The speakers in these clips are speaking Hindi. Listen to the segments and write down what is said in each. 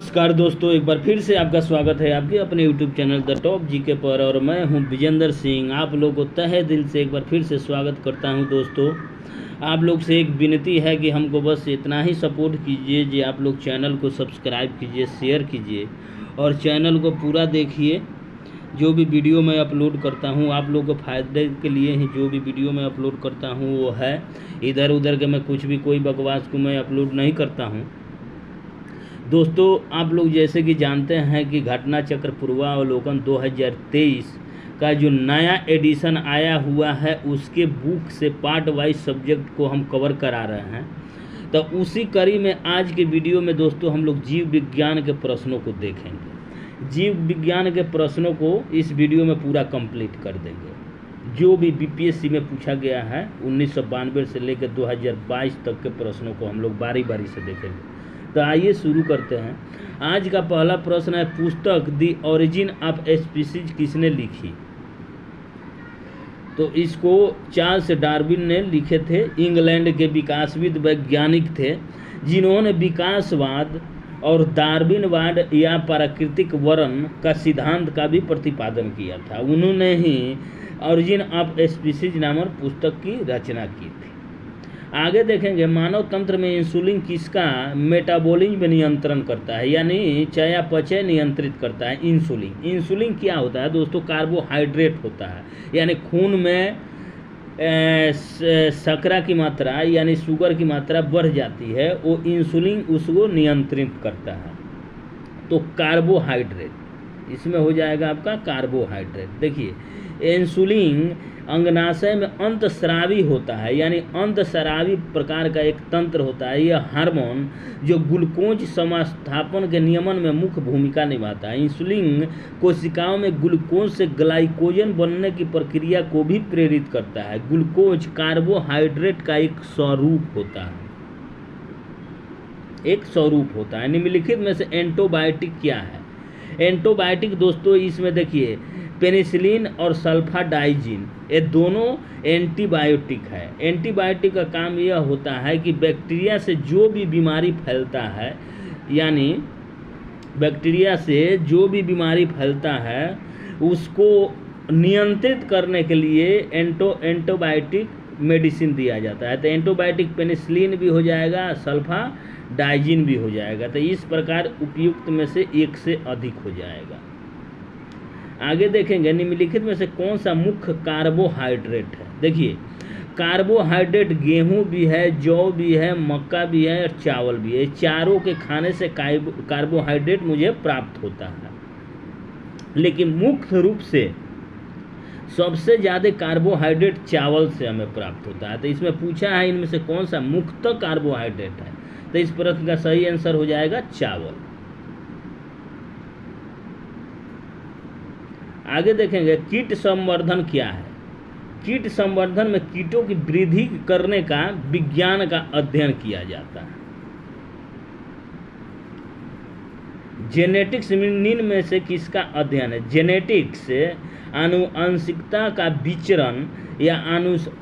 नमस्कार दोस्तों, एक बार फिर से आपका स्वागत है आपके अपने YouTube channel the top GK पर। और मैं हूं विजेंद्र सिंह। आप लोगों को तहे दिल से एक बार फिर से स्वागत करता हूं। दोस्तों, आप लोग से एक विनती है कि हमको बस इतना ही सपोर्ट कीजिए जी। आप लोग चैनल को सब्सक्राइब कीजिए, शेयर कीजिए और चैनल को पूरा देखिए। जो भी वीडियो मैं अपलोड करता हूं आप लोगों को फ़ायदे के लिए ही जो भी वीडियो मैं अपलोड करता हूं वो है। इधर उधर के मैं कुछ भी कोई बकवास को मैं अपलोड नहीं करता हूं। दोस्तों, आप लोग जैसे कि जानते हैं कि घटना चक्र पूर्वावलोकन 2023 का जो नया एडिशन आया हुआ है उसके बुक से पार्ट वाइज सब्जेक्ट को हम कवर करा रहे हैं। तो उसी कड़ी में आज के वीडियो में दोस्तों हम लोग जीव विज्ञान के प्रश्नों को देखेंगे। जीव विज्ञान के प्रश्नों को इस वीडियो में पूरा कंप्लीट कर देंगे। जो भी बीपीएससी में पूछा गया है 1992 से लेकर 2022 तक के प्रश्नों को हम लोग बारी बारी से देखेंगे। तो आइए शुरू करते हैं। आज का पहला प्रश्न है, पुस्तक द ओरिजिन ऑफ स्पीसीज किसने लिखी? तो इसको चार्ल्स डार्विन ने लिखे थे। इंग्लैंड के विकासविद वैज्ञानिक थे जिन्होंने विकासवाद और डार्विनवाद या प्राकृतिक वर्ण का सिद्धांत का भी प्रतिपादन किया था। उन्होंने ही ओरिजिन ऑफ स्पीसीज नामक पुस्तक की रचना की थी। आगे देखेंगे, मानव तंत्र में इंसुलिन किसका मेटाबॉलिज्म नियंत्रण करता है, यानी चयापचय नियंत्रित करता है। इंसुलिन क्या होता है दोस्तों? कार्बोहाइड्रेट होता है, यानी खून में शर्करा की मात्रा यानी शुगर की मात्रा बढ़ जाती है, वो इंसुलिन उसको नियंत्रित करता है। तो कार्बोहाइड्रेट इसमें हो जाएगा आपका कार्बोहाइड्रेट। देखिए, इंसुलिन अंगनाशय में अंतस्रावी होता है, यानी अंतस्रावी प्रकार का एक तंत्र होता है। यह हार्मोन जो ग्लूकोज समास्थापन के नियमन में मुख्य भूमिका निभाता है। इंसुलिन कोशिकाओं में ग्लूकोज से ग्लाइकोजन बनने की प्रक्रिया को भी प्रेरित करता है। ग्लूकोज कार्बोहाइड्रेट का एक स्वरूप होता है। निम्नलिखित में से एंटीबायोटिक क्या है? एंटीबायोटिक दोस्तों इसमें देखिए, पेनिसिलिन और सल्फाडाइजिन ये दोनों एंटीबायोटिक है। एंटीबायोटिक का काम यह होता है कि बैक्टीरिया से जो भी बीमारी फैलता है, यानी बैक्टीरिया से जो भी बीमारी फैलता है उसको नियंत्रित करने के लिए एंटीबायोटिक मेडिसिन दिया जाता है। तो एंटीबायोटिक पेनिसिलिन भी हो जाएगा, सल्फाडाइजिन भी हो जाएगा। तो इस प्रकार उपयुक्त में से एक से अधिक हो जाएगा। आगे देखेंगे, निम्नलिखित में से कौन सा मुख्य कार्बोहाइड्रेट है? देखिए, कार्बोहाइड्रेट गेहूं भी है, जौ भी है, मक्का भी है और चावल भी है। चारों के खाने से कार्बोहाइड्रेट मुझे प्राप्त होता है, लेकिन मुख्य रूप से सबसे ज़्यादा कार्बोहाइड्रेट चावल से हमें प्राप्त होता है। तो इसमें पूछा है इनमें से कौन सा मुख्य कार्बोहाइड्रेट है, तो इस प्रश्न का सही आंसर हो जाएगा चावल। आगे देखेंगे, कीट संवर्धन क्या है? कीट संवर्धन में कीटों की वृद्धि करने का विज्ञान का अध्ययन किया जाता है। जेनेटिक्स में से किसका अध्ययन है? जेनेटिक्स आनुवंशिकता का विचरण या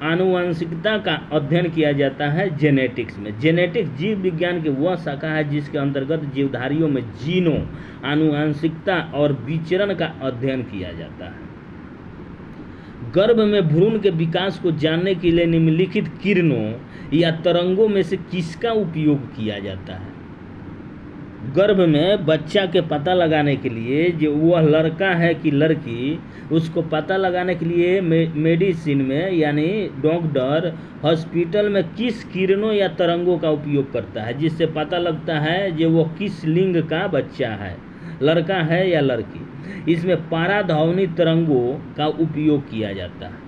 आनुवंशिकता का अध्ययन किया जाता है जेनेटिक्स में। जेनेटिक्स जीव विज्ञान की वह शाखा है जिसके अंतर्गत जीवधारियों में जीनों, आनुवंशिकता और विचरण का अध्ययन किया जाता है। गर्भ में भ्रूण के विकास को जानने के लिए निम्नलिखित किरणों या तरंगों में से किसका उपयोग किया जाता है? गर्भ में बच्चा के पता लगाने के लिए, जो वह लड़का है कि लड़की, उसको पता लगाने के लिए मेडिसिन में यानी डॉक्टर हॉस्पिटल में किस किरणों या तरंगों का उपयोग करता है, जिससे पता लगता है जो वो किस लिंग का बच्चा है, लड़का है या लड़की। इसमें पराध्वनि तरंगों का उपयोग किया जाता है।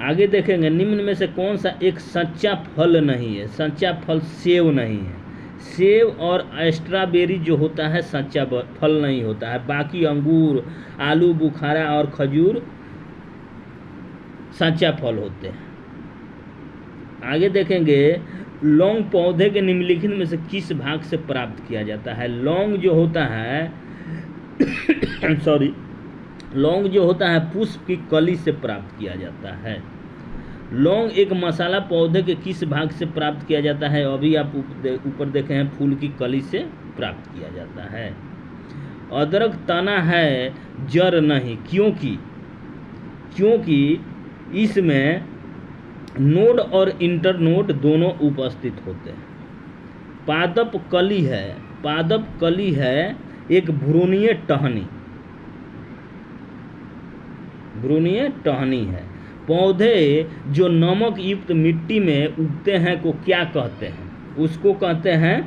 आगे देखेंगे, निम्न में से कौन सा एक सच्चा फल नहीं है? सच्चा फल सेब नहीं है। सेब और स्ट्रॉबेरी जो होता है सच्चा फल नहीं होता है। बाकी अंगूर, आलू बुखारा और खजूर सच्चा फल होते हैं। आगे देखेंगे, लौंग पौधे के निम्नलिखित में से किस भाग से प्राप्त किया जाता है? लौंग जो होता है लौंग जो होता है पुष्प की कली से प्राप्त किया जाता है। लौंग एक मसाला पौधे के किस भाग से प्राप्त किया जाता है? अभी आप ऊपर देखे हैं, फूल की कली से प्राप्त किया जाता है। अदरक तना है, जड़ नहीं, क्योंकि इसमें नोड और इंटरनोड दोनों उपस्थित होते हैं। पादप कली है एक भ्रूणीय टहनी है। पौधे जो नमक युक्त मिट्टी में उगते हैं को क्या कहते हैं? उसको कहते हैं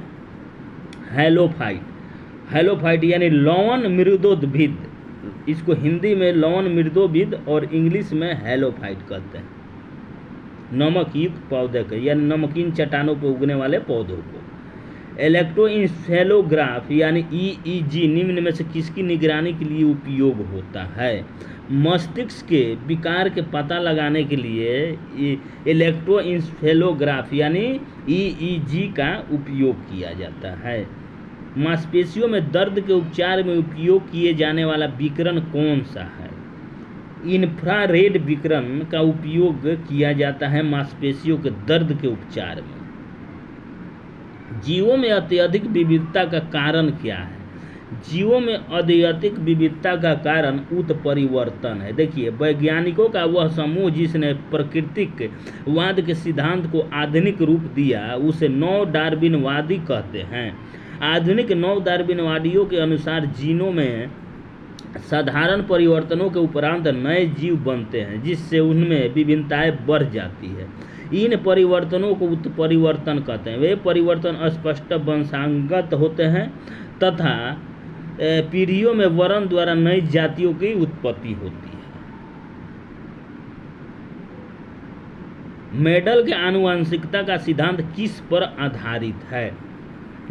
हैलोफाइट यानी लवण मृदोद्भिद। इसको हिंदी में लवण मृदोद्भिद और इंग्लिश में हैलोफाइट कहते हैं। नमक युक्त पौधे के यानी नमकीन चट्टानों पर उगने वाले पौधों को। इलेक्ट्रोइंसेफेलोग्राफ यानी EEG निम्न में से किसकी निगरानी के लिए उपयोग होता है? मस्तिष्क के विकार के पता लगाने के लिए इलेक्ट्रोइंसेफेलोग्राफ यानी EEG का उपयोग किया जाता है। मांसपेशियों में दर्द के उपचार में उपयोग किए जाने वाला विकिरण कौन सा है? इंफ्रारेड विकिरण का उपयोग किया जाता है मांसपेशियों के दर्द के उपचार में। जीवों में अत्यधिक विविधता का कारण क्या है? जीवों में अत्यधिक विविधता का कारण उत्परिवर्तन है। देखिए, वैज्ञानिकों का वह समूह जिसने प्राकृतिकवाद के सिद्धांत को आधुनिक रूप दिया उसे नव डार्विनवादी कहते हैं। आधुनिक नव डार्विनवादियों के अनुसार जीनों में साधारण परिवर्तनों के उपरांत नए जीव बनते हैं जिससे उनमें विभिन्नताएं बढ़ जाती है। इन परिवर्तनों को उत्परिवर्तन कहते हैं। वे परिवर्तन स्पष्ट वंशागत होते हैं तथा पीढ़ियों में वर्ण द्वारा नई जातियों की उत्पत्ति होती है। मेंडल के आनुवंशिकता का सिद्धांत किस पर आधारित है?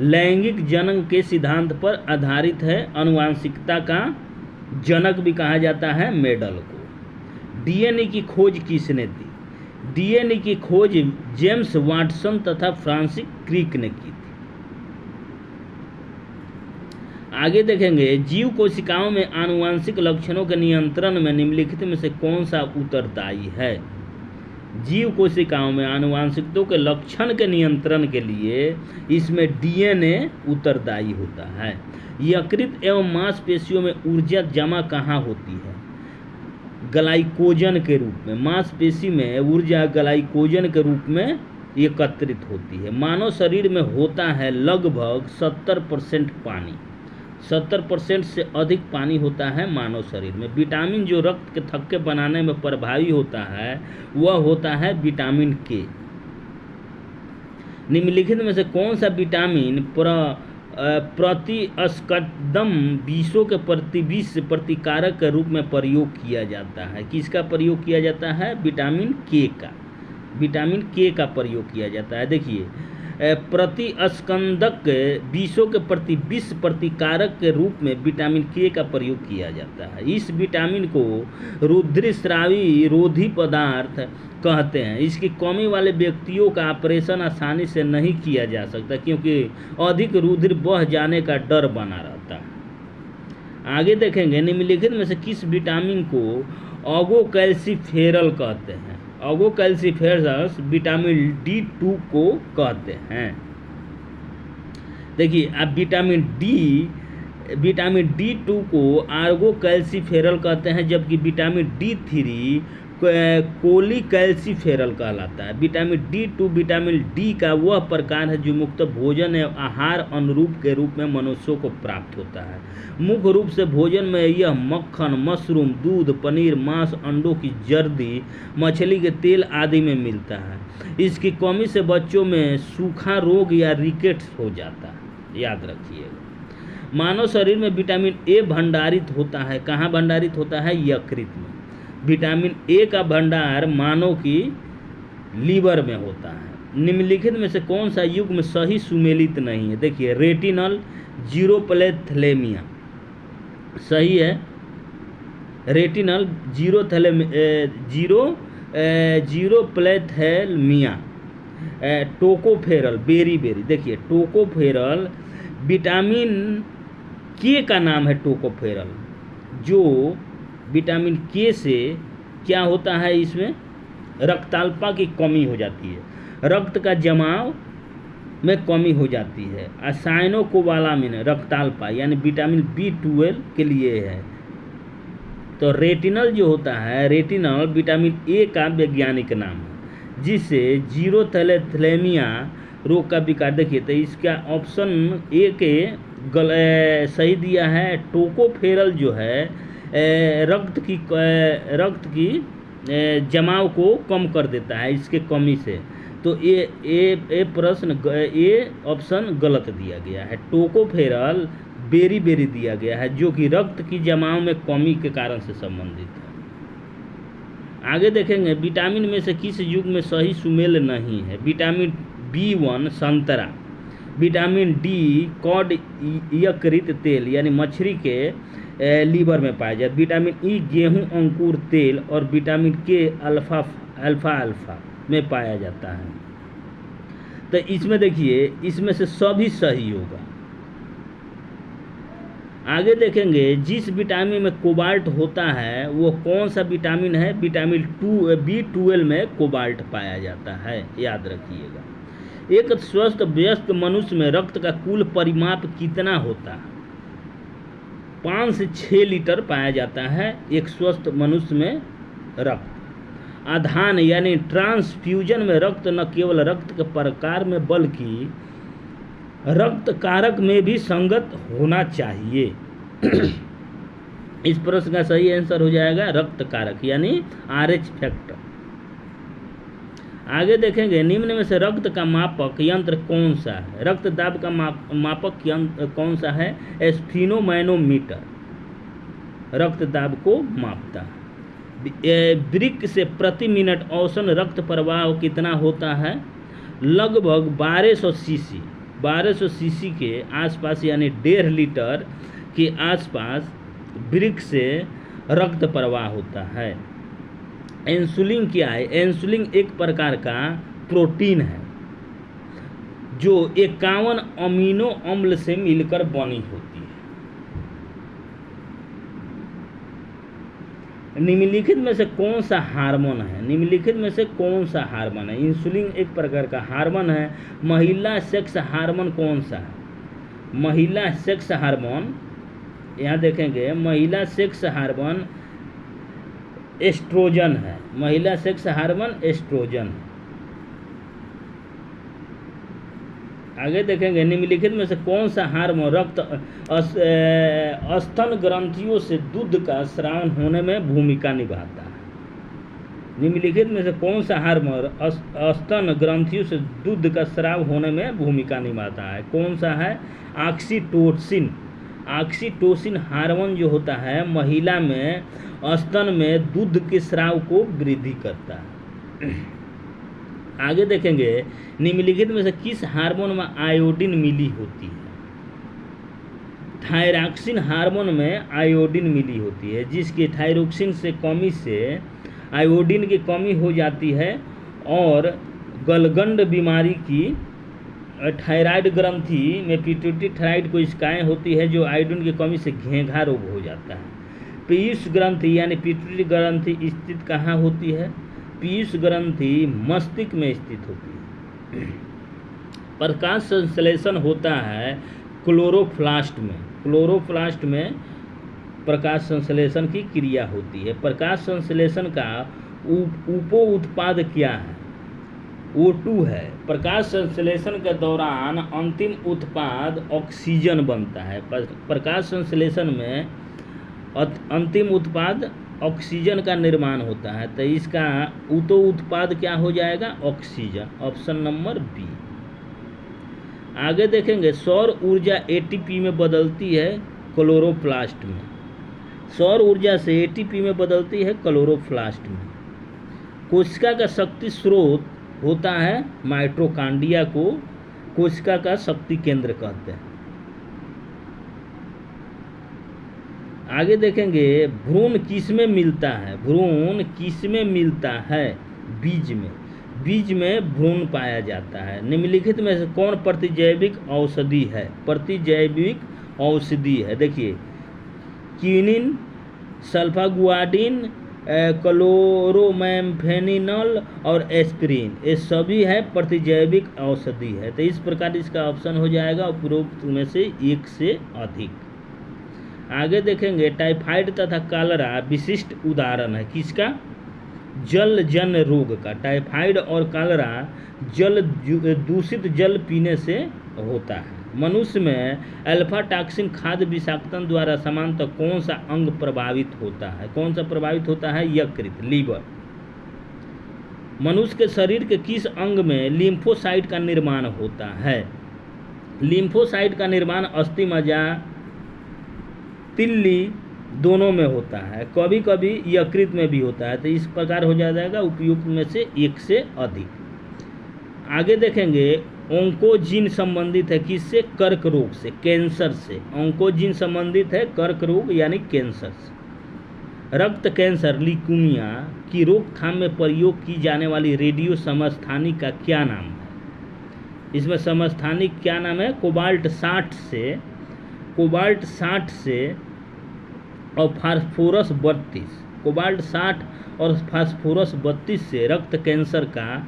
लैंगिक जन्म के सिद्धांत पर आधारित है। आनुवंशिकता का जनक भी कहा जाता है मेंडल को। डीएनए की खोज किसने दी? डीएनए की खोज जेम्स वाटसन तथा फ्रांसिस क्रिक ने की थी। आगे देखेंगे, जीव कोशिकाओं में आनुवंशिक लक्षणों के नियंत्रण में निम्नलिखित में से कौन सा उत्तरदायी है? जीव कोशिकाओं में आनुवंशिकता के लक्षण के नियंत्रण के लिए इसमें डीएनए उत्तरदायी होता है। यकृत एवं मांसपेशियों में ऊर्जा जमा कहाँ होती है? ग्लाइकोजन के रूप में। मांसपेशी में ऊर्जा ग्लाइकोजन के रूप में एकत्रित होती है। मानव शरीर में होता है लगभग 70% पानी। 70% से अधिक पानी होता है मानव शरीर में। विटामिन जो रक्त के थक्के बनाने में प्रभावी होता है वह होता है विटामिन के। निम्नलिखित में से कौन सा विटामिन प्रतिस्कंदम विषों के प्रतिविष प्रतिकारक के रूप में प्रयोग किया जाता है? किसका प्रयोग किया जाता है? विटामिन के का प्रयोग किया जाता है। देखिए, प्रतिस्कंदक विषों के प्रतिविष प्रतिकारक के रूप में विटामिन के का प्रयोग किया जाता है। इस विटामिन को रुधिरस्रावी रोधी पदार्थ कहते हैं। इसकी कमी वाले व्यक्तियों का ऑपरेशन आसानी से नहीं किया जा सकता क्योंकि अधिक रुधिर बह जाने का डर बना रहता है। आगे देखेंगे, निम्नलिखित में से किस विटामिन को ऑगोकैल्सिफेरल कहते हैं? ऑगोकैल्सिफेरस विटामिन D2 को कहते हैं। देखिए, अब विटामिन D2 को ऑगोकैल्सिफेरल कहते हैं, जबकि विटामिन D3 कोलिकैल्सिफेरल कहलाता है। विटामिन D2 विटामिन डी का वह प्रकार है जो मुख्यतः भोजन एवं आहार अनुरूप के रूप में मनुष्यों को प्राप्त होता है। मुख्य रूप से भोजन में यह मक्खन, मशरूम, दूध, पनीर, मांस, अंडों की जर्दी, मछली के तेल आदि में मिलता है। इसकी कमी से बच्चों में सूखा रोग या रिकेट्स हो जाता है, याद रखिएगा। मानव शरीर में विटामिन ए भंडारित होता है। कहाँ भंडारित होता है? यकृत में। विटामिन ए का भंडार मानव की लीवर में होता है। निम्नलिखित में से कौन सा युग्म सही सुमेलित नहीं है? देखिए, रेटिनल जीरोप्लेथलेमिया सही है। Retinal xerophthalmia. टोकोफेरल बेरी। देखिए, टोकोफेरल विटामिन के का नाम है। टोकोफेरल जो विटामिन के से क्या होता है? इसमें रक्ताल्पा की कमी हो जाती है, रक्त का जमाव में कमी हो जाती है। साइनोकोबालामिन रक्ताल्पा यानी विटामिन B12 के लिए है। तो रेटिनल जो होता है, रेटिनल विटामिन ए का वैज्ञानिक नाम है, जिससे जीरो थैलेथलेमिया रोग का विकार। देखिए तो इसका ऑप्शन ए के सही दिया है। टोकोफेरल जो है रक्त की जमाव को कम कर देता है इसके कमी से। तो ये प्रश्न ये ऑप्शन गलत दिया गया है। टोकोफेरल बेरी दिया गया है जो कि रक्त की जमाव में कमी के कारण से संबंधित है। आगे देखेंगे विटामिन में से किस युग्म में सही सुमेल नहीं है। विटामिन B1 संतरा, विटामिन D कॉड यकृत तेल यानी मछली के लीवर में पाया जाता है, विटामिन E गेहूं अंकुर तेल और विटामिन K अल्फा में पाया जाता है। तो इसमें देखिए इसमें से सभी सही होगा। आगे देखेंगे जिस विटामिन में कोबाल्ट होता है वो कौन सा विटामिन है। विटामिन B12 में कोबाल्ट पाया जाता है, याद रखिएगा। एक स्वस्थ वयस्क मनुष्य में रक्त का कुल परिमाप कितना होता है। 5 से 6 लीटर पाया जाता है एक स्वस्थ मनुष्य में रक्त। आधान यानी ट्रांसफ्यूजन में रक्त न केवल रक्त के प्रकार में बल्कि रक्त कारक में भी संगत होना चाहिए। इस प्रश्न का सही आंसर हो जाएगा रक्त कारक यानी RH फैक्टर। आगे देखेंगे निम्न में से रक्त का मापक यंत्र कौन सा है। रक्त दाब का मापक यंत्र कौन सा है। स्फीनोमैनोमीटर रक्त दाब को मापता है। वृक्क से प्रति मिनट औसत रक्त प्रवाह कितना होता है। लगभग 1200 सीसी 1200 सीसी के आसपास यानी 1.5 लीटर के आसपास वृक्क से रक्त प्रवाह होता है। इंसुलिन क्या है। इंसुलिन एक प्रकार का प्रोटीन है जो 51 अमीनो अम्ल से मिलकर बनी होती है। निम्नलिखित में से कौन सा हार्मोन है। निम्नलिखित में से कौन सा हार्मोन है। इंसुलिन एक प्रकार का हार्मोन है। महिला सेक्स हार्मोन कौन सा है। महिला सेक्स हार्मोन यहाँ देखेंगे महिला सेक्स हार्मोन एस्ट्रोजन है। महिला सेक्स हार्मोन एस्ट्रोजन है। आगे देखेंगे निम्नलिखित में से कौन सा हार्मोन रक्त स्तन ग्रंथियों से दूध का स्राव होने में भूमिका निभाता है। निम्नलिखित में से कौन सा हार्मोन स्तन ग्रंथियों से दूध का स्राव होने में भूमिका निभाता है। कौन सा है। ऑक्सीटोसिन। ऑक्सीटोसिन हार्मोन जो होता है महिला में स्तन में दूध के स्राव को वृद्धि करता है। आगे देखेंगे निम्नलिखित में से किस हार्मोन में आयोडीन मिली होती है। थायरॉक्सिन हार्मोन में आयोडीन मिली होती है जिसकी थायरोक्सिन से कमी से आयोडीन की कमी हो जाती है और गलगंड बीमारी की थायराइड ग्रंथि में पिट्यूटरी थायराइड कोशिकाएं होती है जो आयोडीन की कमी से घेंघा रोग हो जाता है। पीयूष ग्रंथि यानी पिट्यूटरी ग्रंथि स्थित कहाँ होती है। पीयूष ग्रंथि मस्तिष्क में स्थित होती है। प्रकाश संश्लेषण होता है क्लोरोप्लास्ट में। क्लोरोप्लास्ट में प्रकाश संश्लेषण की क्रिया होती है। प्रकाश संश्लेषण का उप उत्पाद क्या है। O2 है। प्रकाश संश्लेषण के दौरान अंतिम उत्पाद ऑक्सीजन बनता है। प्रकाश संश्लेषण में अंतिम उत्पाद ऑक्सीजन का निर्माण होता है। तो इसका उत्पाद क्या हो जाएगा ऑक्सीजन। Option number B. आगे देखेंगे सौर ऊर्जा ATP में बदलती है क्लोरोप्लास्ट में। सौर ऊर्जा से ATP में बदलती है क्लोरोप्लास्ट में। कोशिका का शक्ति स्रोत होता है माइटोकॉन्ड्रिया को कोशिका का शक्ति केंद्र कहते हैं। आगे देखेंगे भ्रूण किस में मिलता है। भ्रूण किस में मिलता है। बीज में। बीज में भ्रूण पाया जाता है। निम्नलिखित में से कौन प्रतिजैविक औषधि है। प्रतिजैविक औषधि है देखिए क्विनिन, सल्फागुआडिन, क्लोरोमेम्फेनिनॉल और एस्पिरिन, ये सभी है प्रतिजैविक औषधि है। तो इस प्रकार इसका ऑप्शन हो जाएगा उपरोक्त में से एक से अधिक। आगे देखेंगे टाइफाइड तथा कॉलरा विशिष्ट उदाहरण है किसका? जल जन रोग का। टाइफाइड और कॉलरा दूषित जल पीने से होता है। मनुष्य में अल्फा टॉक्सिन खाद्य विषाक्तन द्वारा सामान्यतः कौन सा अंग प्रभावित होता है? कौन सा प्रभावित होता है? यकृत, लीवर। मनुष्य के शरीर के किस अंग में लिम्फोसाइट का निर्माण होता है? लिम्फोसाइट का निर्माण अस्थि मज्जा, तिल्ली दोनों में होता है, कभी कभी यकृत में भी होता है। तो इस प्रकार हो जाएगा उपयुक्त में से एक से अधिक। आगे देखेंगे ओंकोजीन संबंधित है किससे? कर्क रोग से, कैंसर से। ओंकोजीन संबंधित है कर्क रोग यानी कैंसर से। रक्त कैंसर ल्यूकीमिया की रोकथाम में प्रयोग की जाने वाली रेडियो समस्थानिक का क्या नाम है? इसमें समस्थानिक क्या नाम है? कोबाल्ट 60 से और फास्फोरस 32। कोबाल्ट 60 और फास्फोरस 32 से रक्त कैंसर का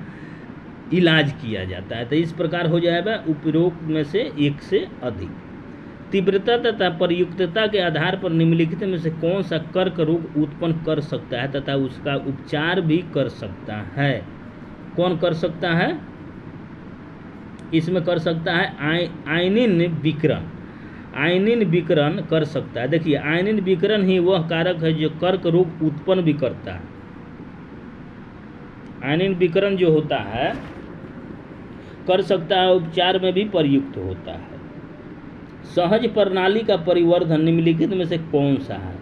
इलाज किया जाता है। तो इस प्रकार हो जाएगा उपरोक्त में से एक से अधिक। तीव्रता तथा प्रयुक्तता के आधार पर निम्नलिखित में से कौन सा कर्क रोग उत्पन्न कर सकता है तथा उसका उपचार भी कर सकता है? कौन कर सकता है? इसमें कर सकता है आयनिन विकिरण। आयनिन विकिरण कर सकता है। देखिए आयनिन विकिरण ही वह कारक है जो कर्क रोग उत्पन्न भी करता है। आयनिन विकिरण जो होता है कर सकता है, उपचार में भी प्रयुक्त होता है। सहज प्रणाली का परिवर्धन निम्नलिखित में से कौन सा है?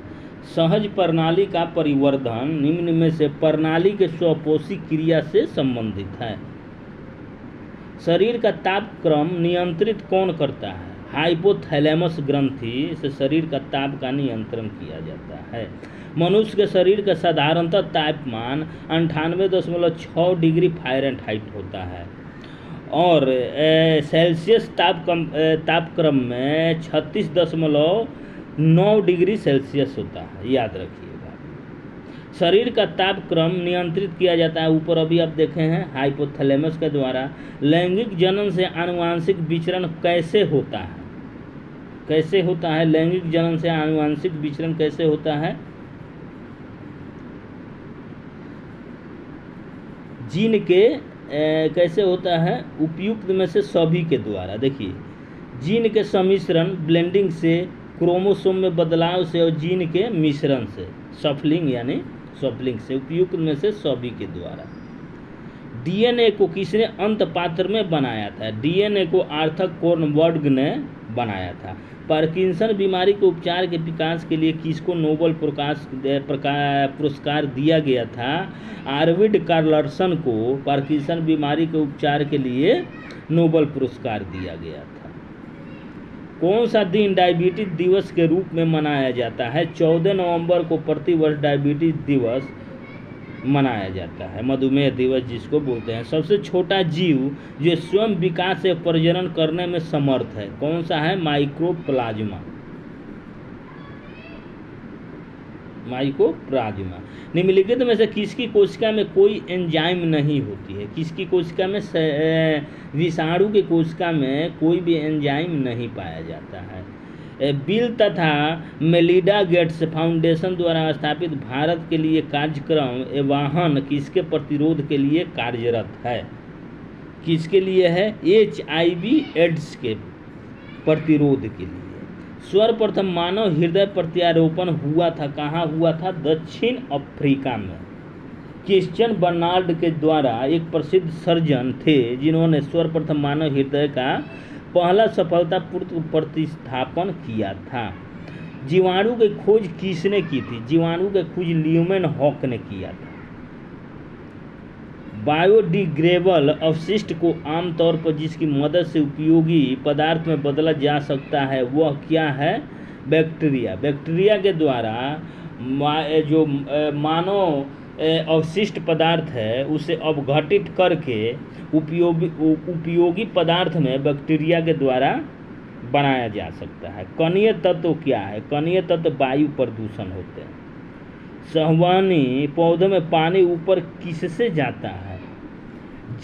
सहज प्रणाली का परिवर्धन निम्न में से प्रणाली के स्वपोषी क्रिया से संबंधित है। शरीर का तापक्रम नियंत्रित कौन करता है? हाइपोथैलेमस ग्रंथि से शरीर का ताप का नियंत्रण किया जाता है। मनुष्य के शरीर का साधारणतः तापमान 98.6 डिग्री फ़ारेनहाइट होता है और सेल्सियस तापक्रम में 36.9 डिग्री सेल्सियस होता है, याद रखिएगा। शरीर का तापक्रम नियंत्रित किया जाता है, ऊपर अभी आप देखे हैं, हाइपोथैलेमस के द्वारा। लैंगिक जनन से आनुवांशिक विचरण कैसे होता है? कैसे होता है लैंगिक जनन से आनुवांशिक विचरण कैसे होता है? जीन के कैसे होता है? उपयुक्त में से सभी के द्वारा। देखिए जीन के सम्मिश्रण ब्लेंडिंग से, क्रोमोसोम में बदलाव से और जीन के मिश्रण से, सफलिंग यानी सफलिंग से, उपयुक्त में से सभी के द्वारा। डीएनए को किसने अंत पात्र में बनाया था? डीएनए को आर्थर कॉर्नबर्ग ने बनाया था। पार्किंसन बीमारी के उपचार के विकास के लिए किसको नोबेल पुरस्कार दिया गया था? आर्विड कार्लसन को पार्किंसन बीमारी के उपचार के लिए नोबेल पुरस्कार दिया गया था। कौन सा दिन डायबिटीज दिवस के रूप में मनाया जाता है? 14 नवंबर को प्रतिवर्ष डायबिटीज दिवस मनाया जाता है, मधुमेह दिवस जिसको बोलते हैं। सबसे छोटा जीव जो स्वयं विकास से प्रजनन करने में समर्थ है कौन सा है? माइक्रोप्लाज्मा। माइक्रोप्लाज्मा। निम्नलिखित में से किसकी कोशिका में कोई एंजाइम नहीं होती है? किसकी कोशिका में? विषाणु की कोशिका में कोई भी एंजाइम नहीं पाया जाता है। बिल तथा मेलिंडा गेट्स फाउंडेशन द्वारा स्थापित भारत के लिए कार्यक्रम वाहन किसके प्रतिरोध के लिए कार्यरत है? किसके लिए है? HIV एड्स के प्रतिरोध के लिए। सर्वप्रथम मानव हृदय प्रत्यारोपण हुआ था, कहाँ हुआ था? दक्षिण अफ्रीका में। क्रिश्चियन बर्नार्ड के द्वारा एक प्रसिद्ध सर्जन थे जिन्होंने सर्वप्रथम मानव हृदय का पहला सफलतापूर्वक प्रतिस्थापन किया था। जीवाणु की खोज किसने की थी? जीवाणु की खोज ल्यूमेन हॉक ने किया था। बायोडिग्रेडेबल अवशिष्ट को आमतौर पर जिसकी मदद से उपयोगी पदार्थ में बदला जा सकता है वह क्या है? बैक्टीरिया। बैक्टीरिया के द्वारा जो मानव अवशिष्ट पदार्थ है उसे अपघटित करके उपयोगी पदार्थ में बैक्टीरिया के द्वारा बनाया जा सकता है। कणीय तत्व क्या है? कणीय तत्व वायु प्रदूषण होते हैं। संवहनी पौधे में पानी ऊपर किससे जाता है?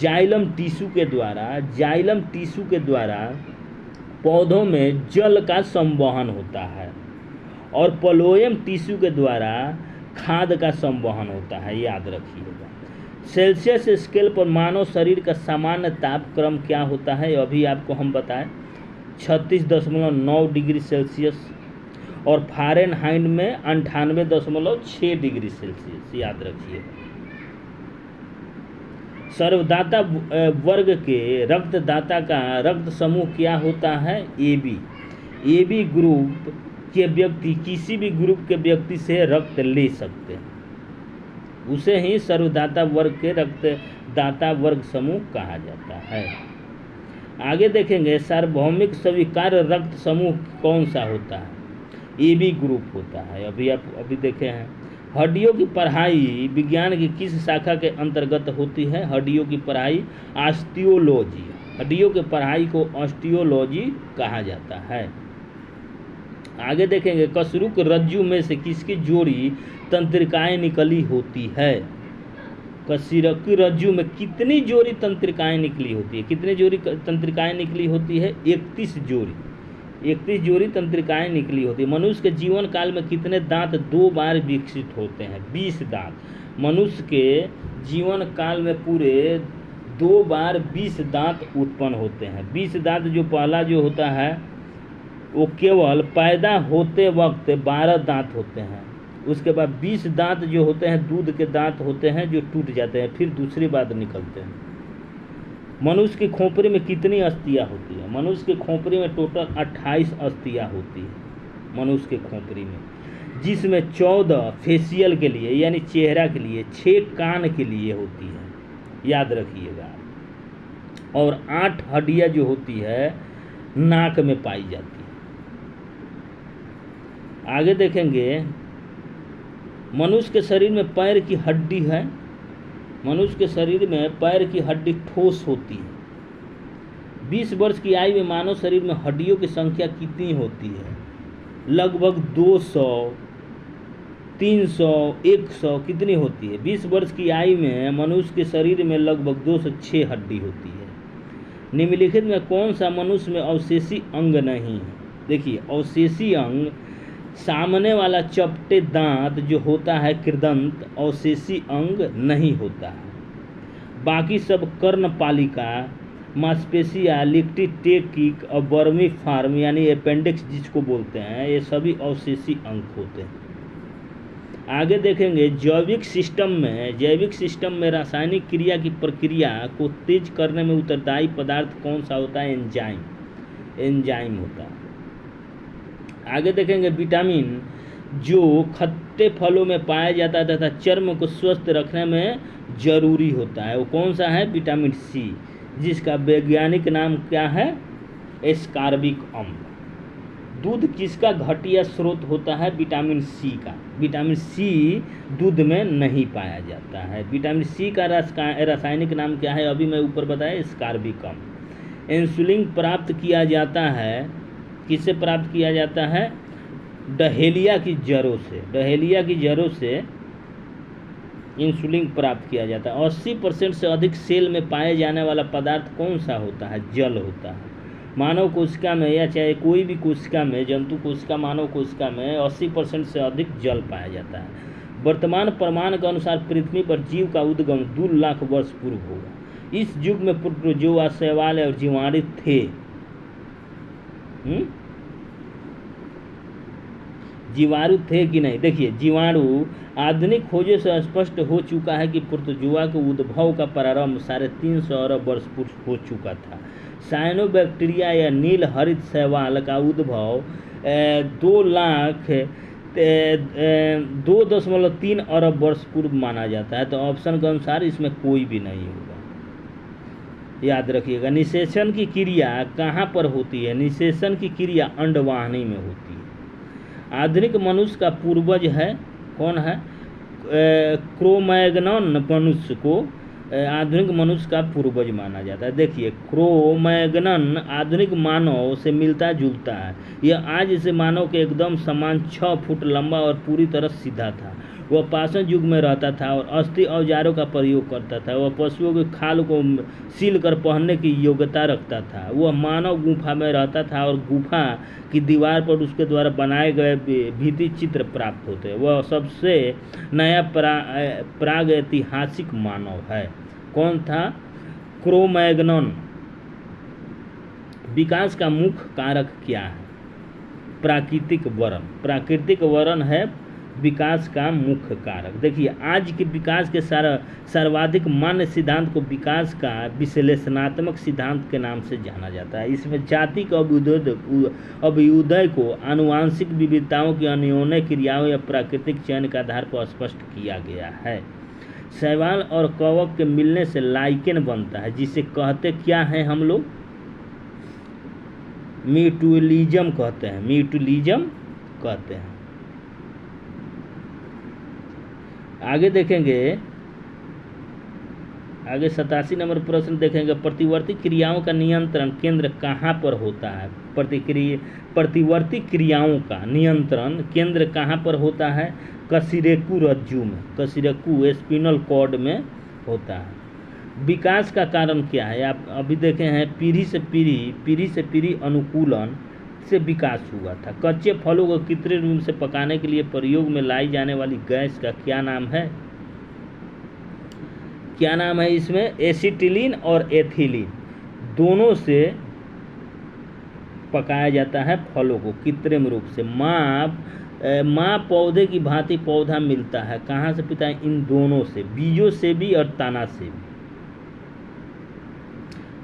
जाइलम टिश्यू के द्वारा। जाइलम टिश्यू के द्वारा पौधों में जल का संवहन होता है और प्लोएम टिश्यू के द्वारा खाद का संवहन होता है, याद रखिएगा। सेल्सियस स्केल पर मानव शरीर का सामान्य तापक्रम क्या होता है? अभी आपको हम बताएं 36.9 डिग्री सेल्सियस और फ़ारेनहाइट में 98.6 डिग्री सेल्सियस, याद रखिएगा। सर्वदाता वर्ग के रक्तदाता का रक्त समूह क्या होता है? AB। AB ग्रुप के व्यक्ति किसी भी ग्रुप के व्यक्ति से रक्त ले सकते हैं, उसे ही सर्वदाता वर्ग के रक्तदाता वर्ग समूह कहा जाता है। आगे देखेंगे सार्वभौमिक स्वीकार्य रक्त समूह कौन सा होता है? AB ग्रुप होता है। अभी देखे हैं। हड्डियों की पढ़ाई विज्ञान की किस शाखा के अंतर्गत होती है? हड्डियों की पढ़ाई ऑस्टियोलॉजी। हड्डियों की पढ़ाई को ऑस्टियोलॉजी कहा जाता है। आगे देखेंगे कशरुक रज्जु में से किसकी जोड़ी तंत्रिकाएं निकली होती है? कशरुक रज्जु में कितनी जोड़ी तंत्रिकाएं निकली होती है? कितनी जोड़ी तंत्रिकाएं निकली होती है? 31 जोड़ी। 31 जोड़ी तंत्रिकाएं निकली होती है। मनुष्य के जीवन काल में कितने दांत 2 बार विकसित होते हैं? 20 दांत। मनुष्य के जीवन काल में पूरे 2 बार 20 दांत उत्पन्न होते हैं। 20 दांत जो पहला जो होता है वो केवल पैदा होते वक्त 12 दांत होते हैं। उसके बाद 20 दांत जो होते हैं दूध के दांत होते हैं जो टूट जाते हैं, फिर दूसरी बार निकलते हैं। मनुष्य की खोपड़ी में कितनी अस्थियां होती है? मनुष्य की खोपड़ी में टोटल 28 अस्थियां होती है मनुष्य के खोपड़ी में, जिसमें 14 फेशियल के लिए यानी चेहरा के लिए, 6 कान के लिए होती है, याद रखिएगा। और 8 हड्डियां जो होती है नाक में पाई जाती है। आगे देखेंगे मनुष्य के शरीर में पैर की हड्डी है। मनुष्य के शरीर में पैर की हड्डी ठोस होती है। 20 वर्ष की आयु में मानव शरीर में हड्डियों की संख्या कितनी होती है? लगभग 200, 300, 100 कितनी होती है? 20 वर्ष की आयु में मनुष्य के शरीर में लगभग 206 हड्डी होती है। निम्नलिखित में कौन सा मनुष्य में अवशेषी अंग नहीं है? देखिए अवशेषी अंग सामने वाला चपटे दांत जो होता है कृदंत, अवशेषी अंग नहीं होता है। बाकी सब कर्णपालिका, मांसपेशिया, लिक्टिटेकिक और बर्मी फार्म यानी अपेंडिक्स जिसको बोलते हैं, ये सभी अवशेषी अंग होते हैं। आगे देखेंगे जैविक सिस्टम में रासायनिक क्रिया की प्रक्रिया को तेज करने में उत्तरदायी पदार्थ कौन सा होता है? एंजाइम होता है। आगे देखेंगे विटामिन जो खट्टे फलों में पाया जाता है तथा चर्म को स्वस्थ रखने में जरूरी होता है, वो कौन सा है? विटामिन C, जिसका वैज्ञानिक नाम क्या है? एस्कॉर्बिक अम्ल। दूध किसका घटिया स्रोत होता है? विटामिन C का। विटामिन C दूध में नहीं पाया जाता है। विटामिन C का रासायनिक नाम क्या है? अभी मैं ऊपर बताया एस्कॉर्बिक अम्ल। इंसुलिन प्राप्त किया जाता है, किससे प्राप्त किया जाता है? डहेलिया की जड़ों से। डहेलिया की जड़ों से इंसुलिन प्राप्त किया जाता है। 80% से अधिक सेल में पाए जाने वाला पदार्थ कौन सा होता है? जल होता है। मानव कोशिका में या चाहे कोई भी कोशिका में, जंतु कोशिका, मानव कोशिका में 80% से अधिक जल पाया जाता है। वर्तमान प्रमाण के अनुसार पृथ्वी पर जीव का उद्गम 2 लाख वर्ष पूर्व होगा। इस युग में प्रोटोजोआ, शैवाल और जीवाणु थे। जीवाणु थे कि नहीं? देखिए जीवाणु आधुनिक खोजों से स्पष्ट हो चुका है कि प्रोटोजोआ के उद्भव का प्रारंभ 350 अरब वर्ष पूर्व हो चुका था। साइनोबैक्टीरिया या नील हरित शैवाल का उद्भव 2.3 अरब वर्ष पूर्व माना जाता है। तो ऑप्शन के अनुसार इसमें कोई भी नहीं होगा, याद रखिएगा। निषेचन की क्रिया कहाँ पर होती है? निषेचन की क्रिया अंडवाहिनी में होती है। आधुनिक मनुष्य का पूर्वज है कौन है? क्रो-मैग्नन मनुष्य को आधुनिक मनुष्य का पूर्वज माना जाता है। देखिए क्रो-मैग्नन आधुनिक मानव से मिलता जुलता है। यह आज से मानव के एकदम समान 6 फुट लंबा और पूरी तरह सीधा था। वह पाषाण युग में रहता था और अस्थि औजारों का प्रयोग करता था। वह पशुओं की खाल को सील कर पहनने की योग्यता रखता था। वह मानव गुफा में रहता था और गुफा की दीवार पर उसके द्वारा बनाए गए भित्ति चित्र प्राप्त होते हैं। वह सबसे नया प्राग ऐतिहासिक मानव है। कौन था? क्रो-मैग्नन। विकास का मुख्य कारक क्या है? प्राकृतिक वरण। प्राकृतिक वरण है विकास का मुख्य कारक। देखिए, आज के विकास के सर्वाधिक मान्य सिद्धांत को विकास का विश्लेषणात्मक सिद्धांत के नाम से जाना जाता है। इसमें जाति के अभ्युदय को आनुवांशिक विविधताओं की अन्योन्य क्रियाओं या प्राकृतिक चयन के आधार पर स्पष्ट किया गया है। शैवाल और कवक के मिलने से लाइकेन बनता है, जिसे कहते क्या है हम लोग? म्यूटुअलिज्म कहते हैं। म्यूटुअलिज्म कहते हैं। आगे देखेंगे, आगे 87 नंबर प्रश्न देखेंगे। प्रतिवर्ती क्रियाओं का नियंत्रण केंद्र कहाँ पर होता है? प्रतिवर्ती क्रियाओं का नियंत्रण केंद्र कहाँ पर होता है? कशेरुकी रज्जु में, कशेरुकी स्पिनल कॉर्ड में होता है। विकास का कारण क्या है? आप अभी देखे हैं, पीढ़ी से पीढ़ी अनुकूलन से विकास हुआ था। कच्चे फलों को कृत्रिम रूप से पकाने के लिए प्रयोग में लाई जाने वाली गैस का क्या नाम है? क्या नाम है इसमें? एसिटिलीन और एथिलीन दोनों से पकाया जाता है फलों को कृत्रिम रूप से। माँ पौधे की भांति पौधा मिलता है, कहाँ से पिता है? इन दोनों से, बीजों से भी और तना से भी।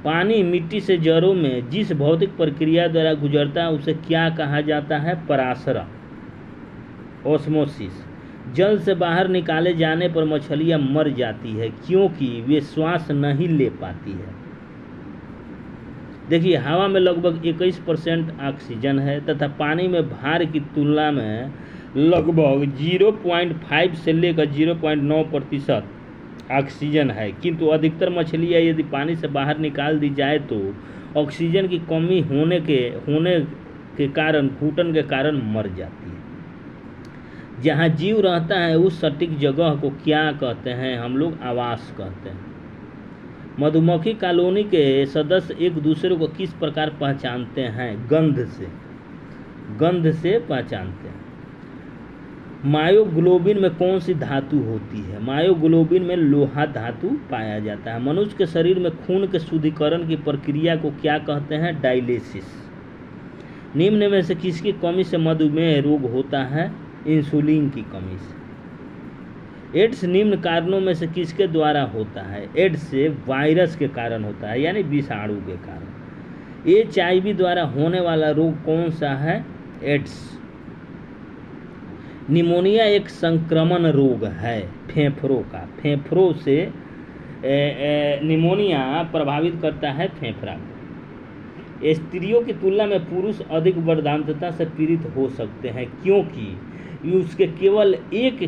पानी मिट्टी से जड़ों में जिस भौतिक प्रक्रिया द्वारा गुजरता है उसे क्या कहा जाता है? परासरण, ऑस्मोसिस। जल से बाहर निकाले जाने पर मछलियां मर जाती है क्योंकि वे श्वास नहीं ले पाती है। देखिए, हवा में लगभग 21% ऑक्सीजन है तथा पानी में भार की तुलना में लगभग 0.5 से लेकर 0.9% ऑक्सीजन है, किंतु अधिकतर मछलियाँ यदि पानी से बाहर निकाल दी जाए तो ऑक्सीजन की कमी होने के कारण, घुटन के कारण मर जाती है। जहाँ जीव रहता है उस सटीक जगह को क्या कहते हैं हम लोग? आवास कहते हैं। मधुमक्खी कॉलोनी के सदस्य एक दूसरे को किस प्रकार पहचानते हैं? गंध से पहचानते हैं। मायोग्लोबिन में कौन सी धातु होती है? मायोग्लोबिन में लोहा धातु पाया जाता है। मनुष्य के शरीर में खून के शुद्धिकरण की प्रक्रिया को क्या कहते हैं? डायलिसिस। निम्न में से किसकी कमी से मधुमेह रोग होता है? इंसुलिन की कमी से। एड्स निम्न कारणों में से किसके द्वारा होता है? एड्स से वायरस के कारण होता है, यानी विषाणु के कारण। HIV द्वारा होने वाला रोग कौन सा है? एड्स। निमोनिया एक संक्रमण रोग है फेफड़ों का। फेफड़ों से निमोनिया प्रभावित करता है फेफड़ा को। स्त्रियों की तुलना में पुरुष अधिक वर्धांतता से पीड़ित हो सकते हैं क्योंकि उसके केवल एक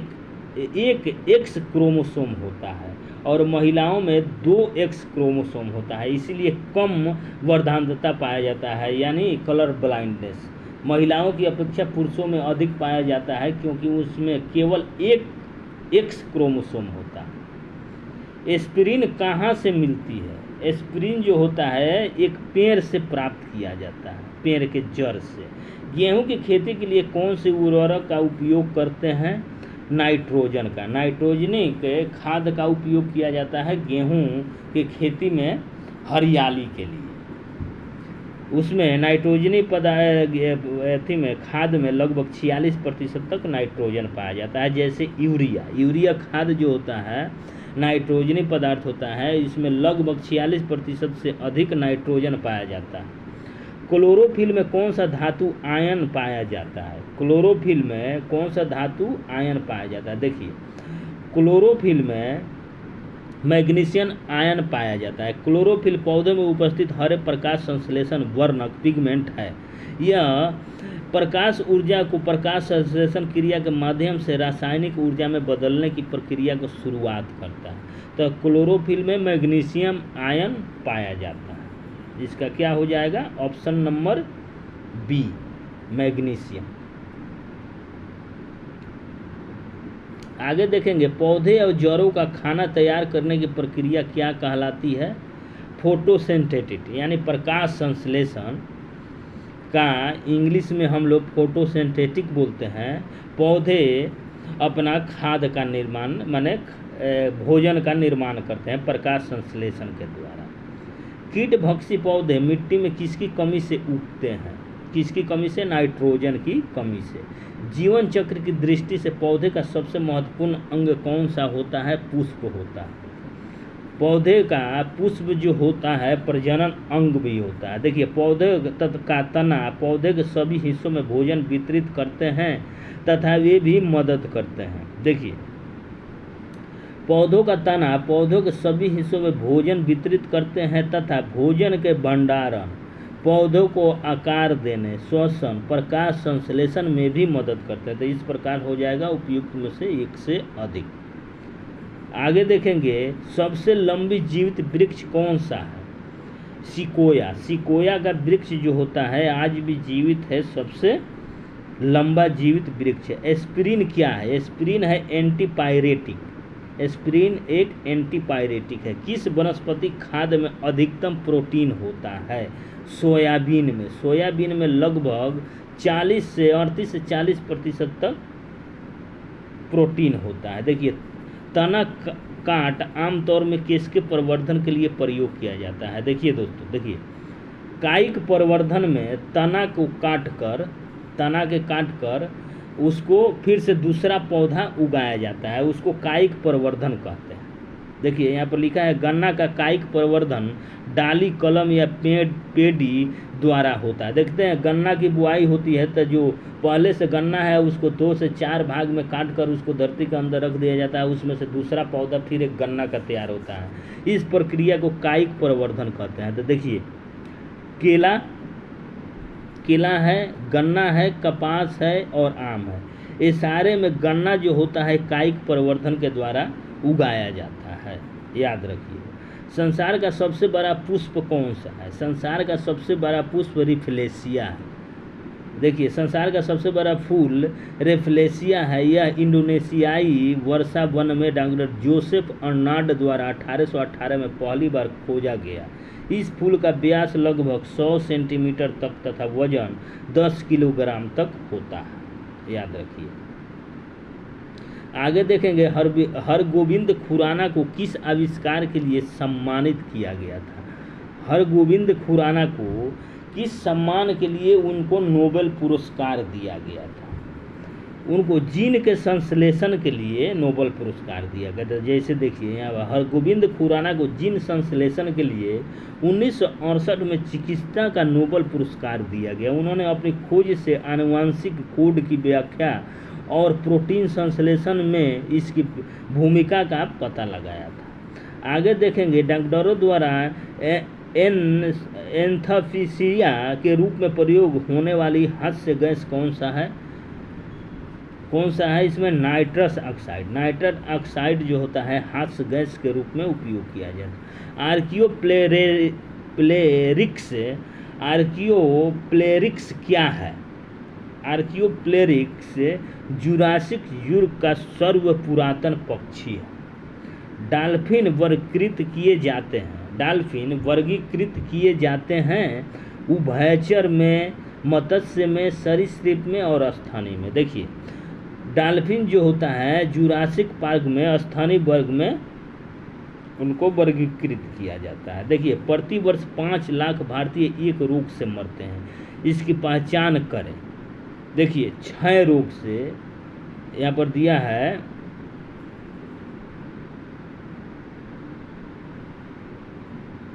एक्स क्रोमोसोम होता है और महिलाओं में 2 एक्स क्रोमोसोम होता है, इसीलिए कम वर्धांतता पाया जाता है, यानी कलर ब्लाइंडनेस महिलाओं की अपेक्षा पुरुषों में अधिक पाया जाता है क्योंकि उसमें केवल एक एक्स क्रोमोसोम होता है। एस्पिरिन कहाँ से मिलती है? एस्पिरिन जो होता है एक पेड़ से प्राप्त किया जाता है, पेड़ के जड़ से। गेहूं की खेती के लिए कौन से उर्वरक का उपयोग करते हैं? नाइट्रोजन का। नाइट्रोजनिक खाद का उपयोग किया जाता है गेहूं की खेती में हरियाली के लिए। उसमें नाइट्रोजनी खाद में लगभग 46% तक नाइट्रोजन पाया जाता है। जैसे यूरिया खाद जो होता है नाइट्रोजनी पदार्थ होता है, इसमें लगभग 46% से अधिक नाइट्रोजन पाया जाता है। क्लोरोफिल में कौन सा धातु आयन पाया जाता है? क्लोरोफिल में कौन सा धातु आयन पाया जाता है? देखिए, क्लोरोफिल में मैग्नीशियम आयन पाया जाता है। क्लोरोफिल पौधे में उपस्थित हरे प्रकाश संश्लेषण वर्णक पिगमेंट है। यह प्रकाश ऊर्जा को प्रकाश संश्लेषण क्रिया के माध्यम से रासायनिक ऊर्जा में बदलने की प्रक्रिया को शुरुआत करता है। तो क्लोरोफिल में मैग्नीशियम आयन पाया जाता है, जिसका क्या हो जाएगा? Option number B, magnesium. आगे देखेंगे पौधे और जड़ों का खाना तैयार करने की प्रक्रिया क्या कहलाती है? फोटोसिंथेसिस, यानी प्रकाश संश्लेषण का इंग्लिश में हम लोग फोटोसिंथेटिक बोलते हैं। पौधे अपना खाद्य का निर्माण माने भोजन का निर्माण करते हैं प्रकाश संश्लेषण के द्वारा। कीट भक्षी पौधे मिट्टी में किसकी कमी से उगते हैं? किसकी कमी से? नाइट्रोजन की कमी से। जीवन चक्र की दृष्टि से पौधे का सबसे महत्वपूर्ण अंग कौन सा होता है? पुष्प होता है। पौधे का पुष्प जो होता है प्रजनन अंग भी होता है। देखिए पौधे का तना पौधे के सभी हिस्सों में भोजन वितरित करते हैं तथा वे भी मदद करते हैं। देखिए पौधों का तना पौधों के सभी हिस्सों में भोजन वितरित करते हैं तथा भोजन के भंडारण, पौधों को आकार देने, श्वसन, प्रकाश संश्लेषण में भी मदद करते हैं। तो इस प्रकार हो जाएगा उपयुक्त में से एक से अधिक। आगे देखेंगे सबसे लंबी जीवित वृक्ष कौन सा है? सिकोया। सिकोया का वृक्ष जो होता है आज भी जीवित है, सबसे लंबा जीवित वृक्ष है। एस्पिरिन क्या है? एस्पिरिन है एंटीपायरेटिक। एस्पिरिन एक एंटीपायरेटिक है। किस वनस्पति खाद्य में अधिकतम प्रोटीन होता है? सोयाबीन में। सोयाबीन में लगभग 40 से 38 से 40% तक प्रोटीन होता है। देखिए तना काट आमतौर में किसके प्रवर्धन के लिए प्रयोग किया जाता है? देखिए दोस्तों, देखिए कायिक प्रवर्धन में तना के काट कर उसको फिर से दूसरा पौधा उगाया जाता है, उसको कायिक प्रवर्धन कहते हैं। देखिए यहाँ पर लिखा है गन्ना का कायिक प्रवर्धन डाली, कलम या पेड़ी द्वारा होता है। देखते हैं गन्ना की बुआई होती है तो जो पहले से गन्ना है उसको 2 से 4 भाग में काट कर उसको धरती के अंदर रख दिया जाता है, उसमें से दूसरा पौधा फिर एक गन्ना का तैयार होता है। इस प्रक्रिया को कायिक प्रवर्धन कहते हैं। तो देखिए केला है, गन्ना है, कपास है और आम है। ये सारे में गन्ना जो होता है कायिक प्रवर्धन के द्वारा उगाया जाता है, याद रखिए। संसार का सबसे बड़ा पुष्प कौन सा है? संसार का सबसे बड़ा पुष्प रेफ्लेसिया है। देखिए संसार का सबसे बड़ा फूल रेफ्लेसिया है। यह इंडोनेशियाई वर्षा वन में डॉक्टर जोसेफ अर्नाल्ड द्वारा 1818 में पहली बार खोजा गया। इस फूल का व्यास लगभग 100 सेंटीमीटर तक तथा वजन 10 किलोग्राम तक होता है, याद रखिए। आगे देखेंगे हरगोविंद खुराना को किस आविष्कार के लिए सम्मानित किया गया था? हरगोविंद खुराना को किस सम्मान के लिए उनको नोबेल पुरस्कार दिया गया था? उनको जीन के संश्लेषण के लिए नोबेल पुरस्कार दिया गया था। जैसे देखिए यहाँ हरगोविंद खुराना को जीन संश्लेषण के लिए 1968 में चिकित्सा का नोबेल पुरस्कार दिया गया। उन्होंने अपनी खोज से आनुवंशिक कोड की व्याख्या और प्रोटीन संश्लेषण में इसकी भूमिका का पता लगाया था। आगे देखेंगे डॉक्टरों द्वारा एंथोफिसिया के रूप में प्रयोग होने वाली हास्य गैस कौन सा है? इसमें नाइट्रस ऑक्साइड। नाइट्रस ऑक्साइड जो होता है हास्य गैस के रूप में उपयोग किया जाता है। आर्कियोप्लेरिक्स क्या है? आर्कियोप्लेरिक्स जुरासिक युग का सर्व पुरातन पक्षी है। डाल्फिन वर्गीकृत किए जाते हैं उभयचर में, मत्स्य में, सरीसृप में और स्थानीय में। देखिए डाल्फिन जो होता है जुरासिक पार्क में, स्थानीय वर्ग में उनको वर्गीकृत किया जाता है। देखिए प्रति वर्ष 5 लाख भारतीय एक रोग से मरते हैं, इसकी पहचान करें। देखिए क्षय रोग से यहाँ पर दिया है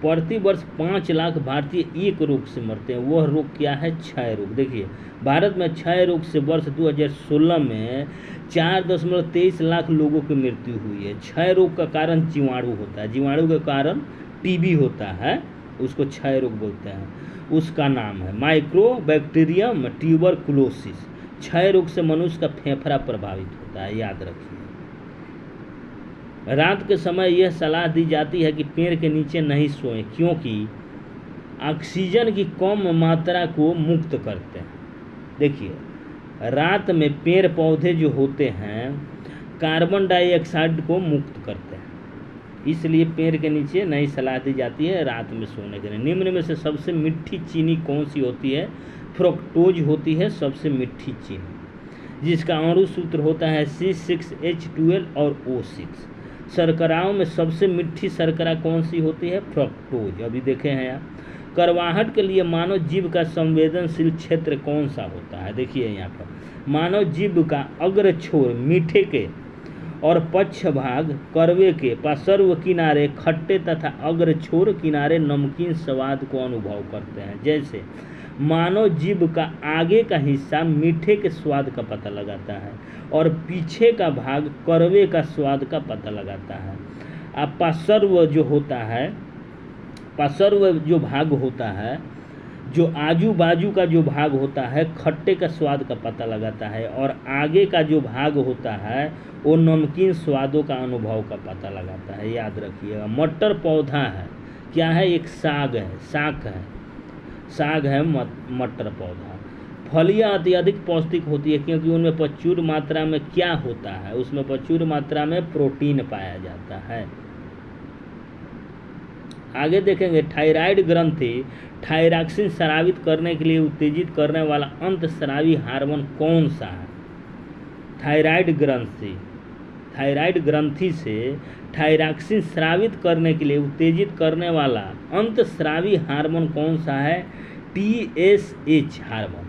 प्रति वर्ष 5 लाख भारतीय एक रोग से मरते हैं। वह रोग क्या है? क्षय रोग। देखिए भारत में क्षय रोग से वर्ष 2016 में 4.23 लाख लोगों की मृत्यु हुई है। क्षय रोग का कारण जीवाणु होता है, जीवाणु के कारण टीबी होता है, उसको क्षय रोग बोलते हैं। उसका नाम है माइक्रोबैक्टीरियम ट्यूबरकुलोसिस। क्षय रोग से मनुष्य का फेफड़ा प्रभावित होता है, याद रखिए। रात के समय यह सलाह दी जाती है कि पेड़ के नीचे नहीं सोएं, क्योंकि ऑक्सीजन की कम मात्रा को मुक्त करते हैं। देखिए रात में पेड़ पौधे जो होते हैं कार्बन डाइऑक्साइड को मुक्त करते हैं, इसलिए पेड़ के नीचे नहीं सलाह दी जाती है रात में सोने के लिए। निम्न में से सबसे मीठी चीनी कौन सी होती है? फ्रुक्टोज होती है सबसे मीठी चीनी, जिसका अणु सूत्र होता है C6H12 और O6। शर्कराओं में सबसे मीठी शर्करा कौन सी होती है? फ्रुक्टोज। अभी देखे हैं आप। करवाहट के लिए मानव जीव का संवेदनशील क्षेत्र कौन सा होता है? देखिए यहाँ पर मानव जीव का अग्र छोर मीठे के और पक्ष भाग कड़वे के पार्श्व किनारे खट्टे तथा अग्र छोर किनारे नमकीन स्वाद को अनुभव करते हैं। जैसे मानव जीभ का आगे का हिस्सा मीठे के स्वाद का पता लगाता है और पीछे का भाग कड़वे का स्वाद का पता लगाता है। अब पार्श्व जो होता है, पार्श्व जो भाग होता है, जो आजू बाजू का जो भाग होता है खट्टे का स्वाद का पता लगाता है और आगे का जो भाग होता है वो नमकीन स्वादों का अनुभव का पता लगाता है। याद रखिएगा। मटर पौधा है, क्या है? एक साग है, शाक है, साग है मटर पौधा। फलियां अत्यधिक पौष्टिक होती है क्योंकि उनमें प्रचुर मात्रा में क्या होता है? उसमें प्रचुर मात्रा में प्रोटीन पाया जाता है। आगे देखेंगे थायराइड ग्रंथि थायरॉक्सिन स्रावित करने के लिए उत्तेजित करने वाला अंतस्रावी हार्मोन कौन सा है? थायराइड ग्रंथि से थायरॉक्सिन स्रावित करने के लिए उत्तेजित करने वाला अंतस्रावी हार्मोन कौन सा है? TSH hormone.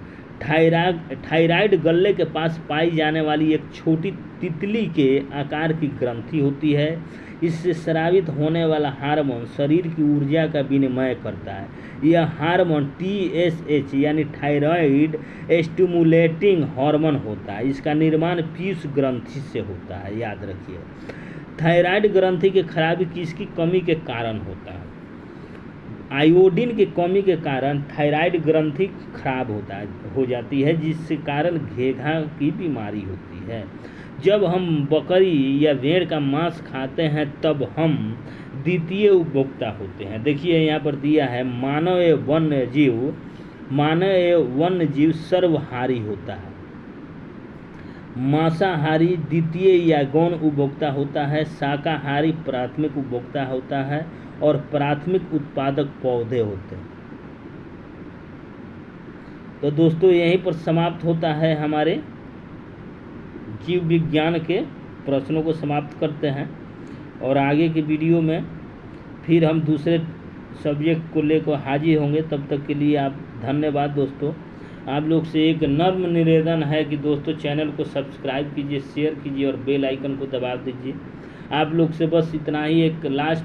थायराइड गल्ले के पास पाई जाने वाली एक छोटी तितली के आकार की ग्रंथि होती है। इससे स्रावित होने वाला हार्मोन शरीर की ऊर्जा का विनिमय करता है। यह हार्मोन TSH यानी थायराइड स्टिमुलेटिंग हार्मोन होता है। इसका निर्माण पीयूष ग्रंथि से होता है। याद रखिए। थायराइड ग्रंथि की खराबी किसकी कमी के कारण होता है? आयोडीन की कमी के कारण थायराइड ग्रंथि खराब हो जाती है, जिसके कारण घेघा की बीमारी होती है। जब हम बकरी या भेड़ का मांस खाते हैं तब हम द्वितीय उपभोक्ता होते हैं। देखिए यहाँ पर दिया है मानव एवं वन्य जीव सर्वहारी होता है। मांसाहारी द्वितीय या गौण उपभोक्ता होता है। शाकाहारी प्राथमिक उपभोक्ता होता है और प्राथमिक उत्पादक पौधे होते हैं। तो दोस्तों यहीं पर समाप्त होता है हमारे जीव विज्ञान के प्रश्नों को समाप्त करते हैं और आगे की वीडियो में फिर हम दूसरे सब्जेक्ट को लेकर हाजिर होंगे। तब तक के लिए आप धन्यवाद दोस्तों। आप लोग से एक नम्र निवेदन है कि दोस्तों चैनल को सब्सक्राइब कीजिए, शेयर कीजिए और बेल आइकन को दबा दीजिए। आप लोग से बस इतना ही एक लास्ट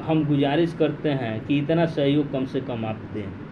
हम गुजारिश करते हैं कि इतना सहयोग कम से कम आप दें।